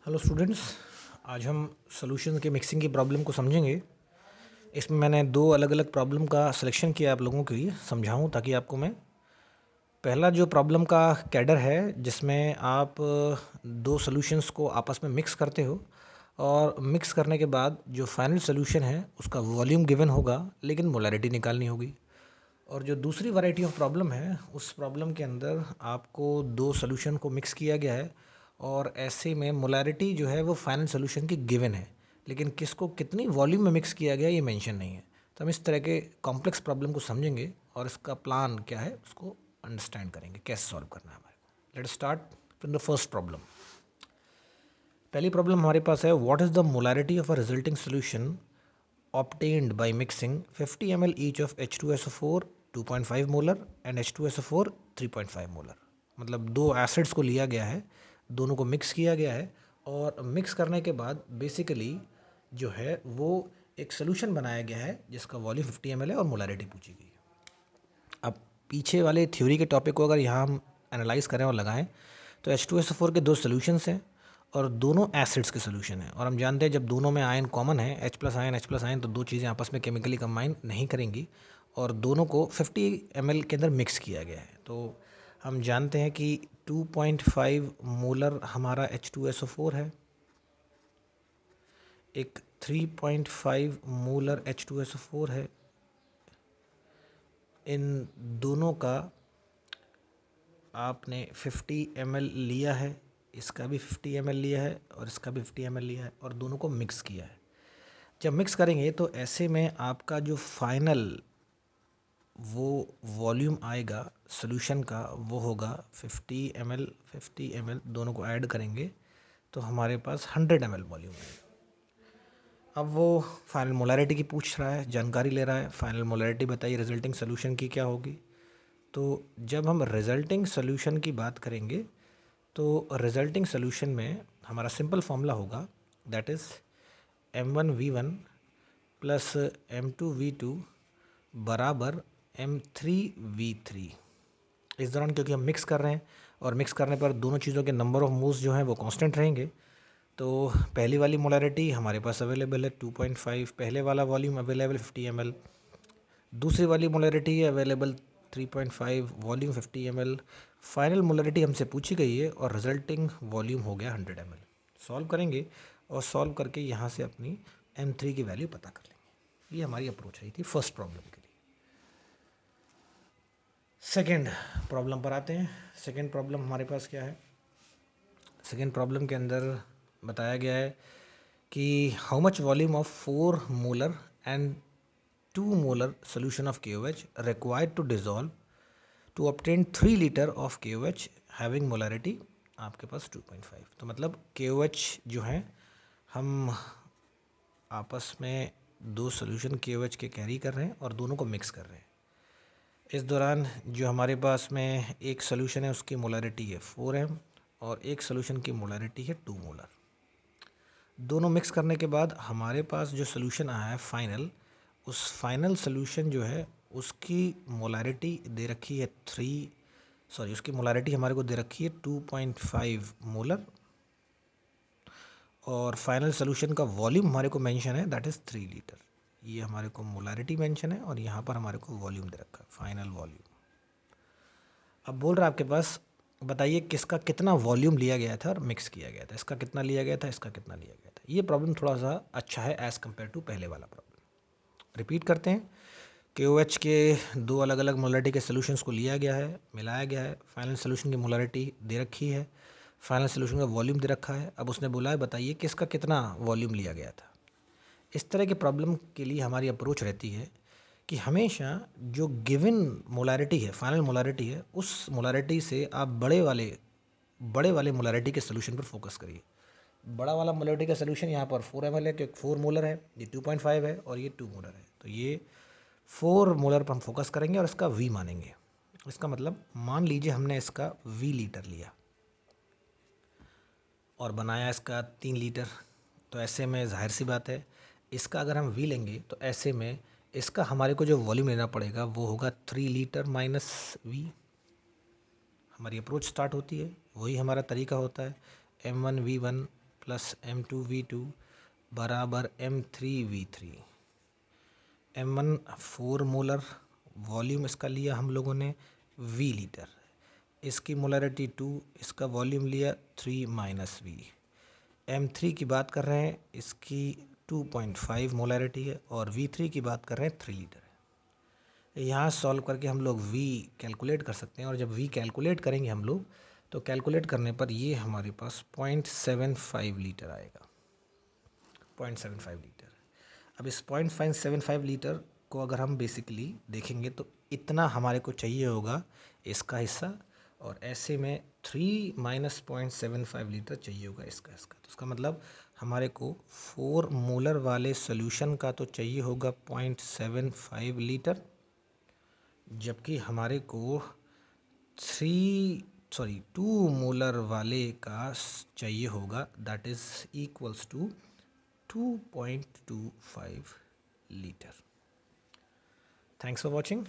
Hello students, आज हम solution के मिक्सिंग की प्रॉब्लम को समझेंगे। इसमें मैंने दो अलग अलग प्रॉब्लम का सिलेक्शन किया आप लोगों के लिए समझाऊं ताकि आपको मैं पहला जो प्रॉब्लम का कैडर है जिसमें आप दो सॉल्यूशंस को आपस में मिक्स करते हो और मिक्स करने के बाद जो फाइनल सॉल्यूशन है उसका वॉल्यूम गिवन होगा लेकिन मोलैरिटी निकालनी होगी। और जो दूसरी वैरायटी ऑफ प्रॉब्लम है उस प्रॉब्लम के अंदर आपको दो सॉल्यूशन को मिक्स किया गया है और ऐसे में मोलैरिटी जो है वो फाइनल सॉल्यूशन की गिवन है लेकिन किसको कितनी वॉल्यूम में मिक्स किया गया ये मेंशन नहीं है। तो हम इस तरह के कॉम्प्लेक्स प्रॉब्लम को समझेंगे और इसका प्लान क्या है उसको अंडरस्टैंड करेंगे कैसे सॉल्व करना है हमारे को। Let's start from the first problem. पहली प्रॉब्लम हमारे पास है what is the molarity of a resulting solution obtained by mixing 50 ml each of H2SO4 2.5 molar and H2SO4 3.5 molar। मतलब दो एसिड्स को लिया गया है, दोनों को मिक्स किया गया है और मिक्स करने के बाद बेसिकली जो है वो एक सोल्यूशन बनाया गया है जिसका वॉल्यूम 50 ml है और मोलैरिटी पूछी गई है। अब पीछे वाले थ्योरी के टॉपिक को अगर यहाँ हम एनालाइज करें और लगाएं तो H2SO4 के दो सोल्यूशंस हैं और दोनों एसिड्स के सोल्यूशन है और हम जानते हैं जब दोनों में आयन कॉमन है H+आयन तो दो चीज़ें आपस में केमिकली कंबाइन नहीं करेंगी और दोनों को 50 ml के अंदर मिक्स किया गया है। तो हम जानते हैं कि 2.5 मोलर हमारा H2SO4 है, एक 3.5 मोलर H2SO4 है। इन दोनों का आपने 50 ml लिया है, इसका भी 50 ml लिया है और इसका भी 50 ml लिया है और दोनों को मिक्स किया है। जब मिक्स करेंगे तो ऐसे में आपका जो फाइनल वो वॉल्यूम आएगा सॉल्यूशन का वो होगा 50 ml दोनों को ऐड करेंगे तो हमारे पास 100 ml वॉल्यूम है। अब वो फाइनल मोलैरिटी की पूछ रहा है, जानकारी ले रहा है, फाइनल मोलैरिटी बताइए रिजल्टिंग सोल्यूशन की क्या होगी। तो जब हम रिजल्टिंग सोल्यूशन की बात करेंगे तो रिजल्टिंग सोल्यूशन में हमारा सिंपल फॉर्मूला होगा that is M1V1 plus M2V2 बराबर M3V3। इस दौरान क्योंकि हम मिक्स कर रहे हैं और मिक्स करने पर दोनों चीज़ों के नंबर ऑफ मूव्स जो हैं वो कांस्टेंट रहेंगे। तो पहली वाली मोलैरिटी हमारे पास अवेलेबल है 2.5, पहले वाला वॉल्यूम अवेलेबल 50 ml, दूसरी वाली मोलैरिटी है available 3.5, volume 50 ml। Final molarity हमसे पूछी गई है और रिजल्टिंग वॉल्यूम हो गया 100 ml। सॉल्व करेंगे और सॉल्व करके यहाँ से अपनी M3 की वैल्यू पता कर लेंगे। ये हमारी अप्रोच रही थी फर्स्ट प्रॉब्लम के लिए। सेकेंड प्रॉब्लम पर आते हैं। सेकेंड प्रॉब्लम हमारे पास क्या है, सेकेंड प्रॉब्लम के अंदर बताया गया है कि how much volume of 4 molar and 2 molar solution of KOH required to dissolve to obtain 3 litre of KOH having molarity आपके पास 2.5। तो मतलब KOH जो है हम आपस में दो सोल्यूशन KOH के कैरी कर रहे हैं और दोनों को मिक्स कर रहे हैं। इस दौरान जो हमारे पास में एक सोल्यूशन है उसकी मोलैरिटी है 4m और एक सोल्यूशन की मोलैरिटी है 2 मोलर। दोनों मिक्स करने के बाद हमारे पास जो सोल्यूशन आया है फाइनल, उस फाइनल सोल्यूशन जो है उसकी मोलैरिटी दे रखी है उसकी मोलैरिटी हमारे को दे रखी है 2.5 मोलर और फाइनल सोल्यूशन का वॉल्यूम हमारे को मेंशन है दैट इज़ 3 लीटर। ये हमारे को मोलैरिटी मेंशन है और यहाँ पर हमारे को वॉल्यूम दे रखा है फाइनल वॉल्यूम। अब बोल रहा है आपके पास बताइए किसका कितना वॉल्यूम लिया गया था और मिक्स किया गया था, इसका कितना लिया गया था, इसका कितना लिया गया था। ये प्रॉब्लम थोड़ा सा अच्छा है एज़ कम्पेयर टू पहले वाला प्रॉब्लम। रिपीट करते हैं, KOH के दो अलग अलग मोलैरिटी के सोल्यूशंस को लिया गया है, मिलाया गया है, फाइनल सोल्यूशन की मोलैरिटी दे रखी है, फाइनल सोल्यूशन का वॉल्यूम दे रखा है। अब उसने बोला है बताइए किसका कितना वॉल्यूम लिया गया था। इस तरह के प्रॉब्लम के लिए हमारी अप्रोच रहती है कि हमेशा जो गिवन मोलैरिटी है, फाइनल मोलैरिटी है, उस मोलैरिटी से आप बड़े वाले मोलैरिटी के सोल्यूशन पर फोकस करिए। बड़ा वाला मोलैरिटी का सोल्यूशन यहाँ पर 4 ml है क्योंकि 4 मोलर है, ये 2.5 है और ये 2 मोलर है। तो ये 4 मोलर पर हम फोकस करेंगे और इसका V मानेंगे। इसका मतलब मान लीजिए हमने इसका V लीटर लिया और बनाया इसका 3 लीटर। तो ऐसे में जाहिर सी बात है इसका अगर हम V लेंगे तो ऐसे में इसका हमारे को जो वॉल्यूम लेना पड़ेगा वो होगा 3 लीटर माइनस V। हमारी अप्रोच स्टार्ट होती है, वही हमारा तरीका होता है M1V1 प्लस M2V2 बराबर M3V3। M1 4 मोलर वॉल्यूम इसका लिया हम लोगों ने V लीटर, इसकी मोलरिटी 2, इसका वॉल्यूम लिया 3 माइनस V। M3 की बात कर रहे हैं, इसकी 2.5 मोलरिटी है और V3 की बात कर रहे हैं 3 लीटर है। यहाँ सॉल्व करके हम लोग V कैलकुलेट कर सकते हैं और जब V कैलकुलेट करेंगे हम लोग तो कैलकुलेट करने पर ये हमारे पास 0.75 लीटर आएगा, 0.75 लीटर। अब इस 0.75 लीटर को अगर हम बेसिकली देखेंगे तो इतना हमारे को चाहिए होगा इसका हिस्सा, और ऐसे में 3 माइनस 0.75 लीटर चाहिए होगा इसका। तो इसका मतलब हमारे को 4 मोलर वाले सोल्यूशन का तो चाहिए होगा 0.75 लीटर, जबकि हमारे को 2 मोलर वाले का चाहिए होगा, that is equals to 2.25 liter. Thanks for watching.